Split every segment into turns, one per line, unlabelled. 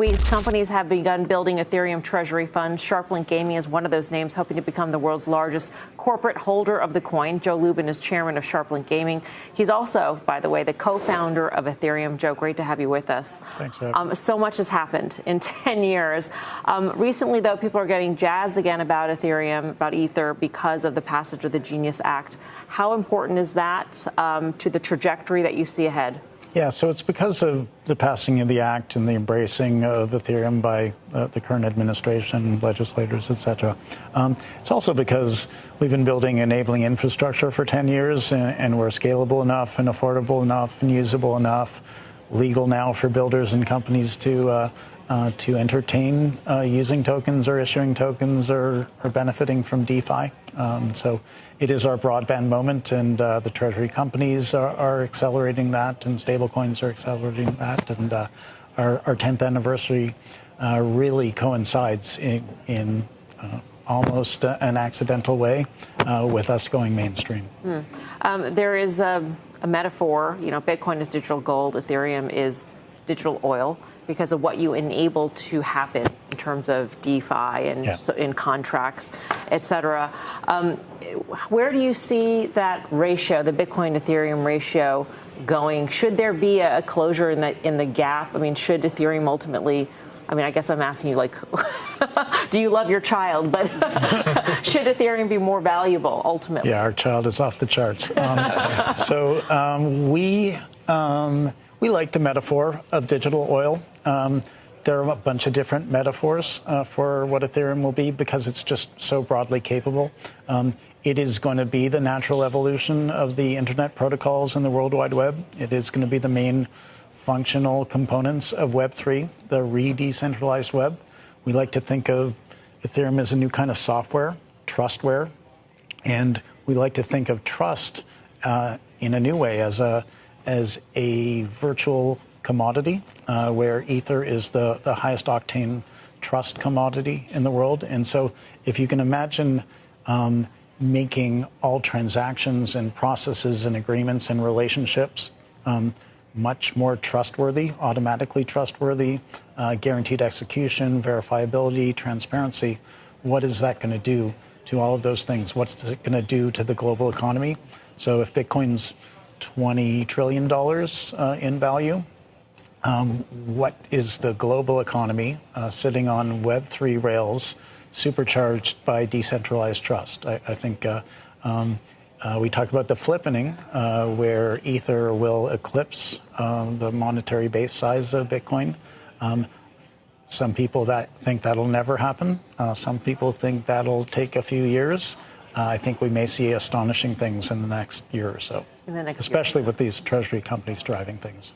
Companies have begun building Ethereum treasury funds. SharpLink Gaming is one of those names, hoping to become the world's largest corporate holder of the coin. Joe Lubin is chairman of SharpLink Gaming. He's also, by the way, the co-founder of Ethereum. Joe, great to have you with us.
Thanks for having me.
So much has happened in 10 years. Recently, though, people are getting jazzed again about Ethereum, about Ether, because of the passage of the Genius Act. How important is that to the trajectory that you see ahead?
Yeah, so it's because of the passing of the act and the embracing of Ethereum by the current administration, legislators, et cetera. It's also because we've been building enabling infrastructure for 10 years, and we're scalable enough and affordable enough and usable enough, legal now for builders and companies to entertain using tokens or issuing tokens or benefiting from DeFi. So it is our broadband moment, and the treasury companies are accelerating that, and stablecoins are accelerating that. And our 10th anniversary really coincides in almost an accidental way with us going mainstream.
There is a metaphor, Bitcoin is digital gold, Ethereum is digital oil, because of what you enable to happen in terms of DeFi and in contracts, et cetera. Where do you see that ratio, the Bitcoin-Ethereum ratio, going? Should there be a closure in the gap? I mean, should Ethereum ultimately, I guess I'm asking you, do you love your child? But should Ethereum be more valuable ultimately?
Yeah, our child is off the charts. We like the metaphor of digital oil. There are a bunch of different metaphors for what Ethereum will be because it's just so broadly capable. It is going to be the natural evolution of the internet protocols and the World Wide Web. It is going to be the main functional components of Web3, the re-decentralized web. We like to think of Ethereum as a new kind of software, trustware. And we like to think of trust in a new way as a virtual commodity, where Ether is the highest octane trust commodity in the world. And so if you can imagine making all transactions and processes and agreements and relationships much more trustworthy, automatically trustworthy, guaranteed execution, verifiability, transparency, what is that going to do to all of those things? What's it going to do to the global economy? So if Bitcoin's $20 trillion in value, what is the global economy sitting on Web3 rails, supercharged by decentralized trust? I think we talked about the flippening, where Ether will eclipse the monetary base size of Bitcoin. Some people think that'll never happen. Some people think that'll take a few years. I think we may see astonishing things in the next year or so, especially with these treasury companies driving things.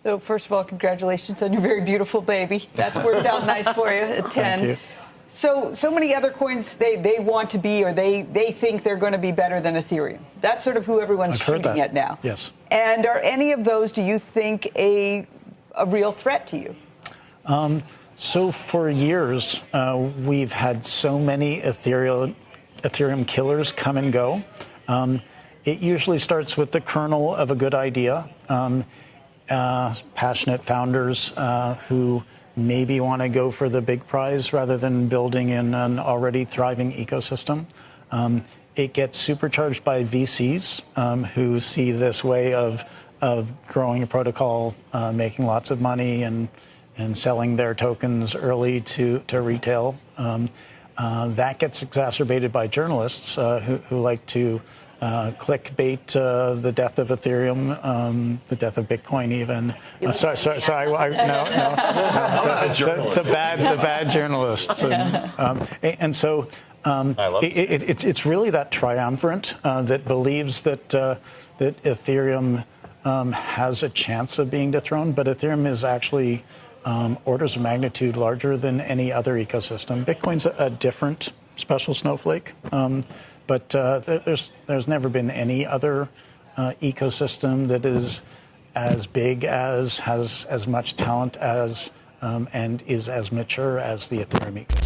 So first of all, congratulations on your very beautiful baby. That's worked out nice for you at 10.
Thank you.
So many other coins, they want to be, or they think they're going to be better than Ethereum. That's sort of who everyone's shooting at now.
Yes.
And are any of those, do you think, a real threat to you?
So for years, we've had so many Ethereum killers come and go. It usually starts with the kernel of a good idea. Passionate founders who maybe want to go for the big prize rather than building in an already thriving ecosystem. It gets supercharged by VCs who see this way of growing a protocol, making lots of money and selling their tokens early to retail. That gets exacerbated by journalists who like to clickbait the death of Ethereum, the death of Bitcoin, even. Sorry. The bad journalists. And so it's really that triumvirate that believes that Ethereum has a chance of being dethroned, but Ethereum is actually orders of magnitude larger than any other ecosystem. Bitcoin's a different special snowflake. But there's never been any other ecosystem that is as big as, has as much talent as, and is as mature as the Ethereum ecosystem.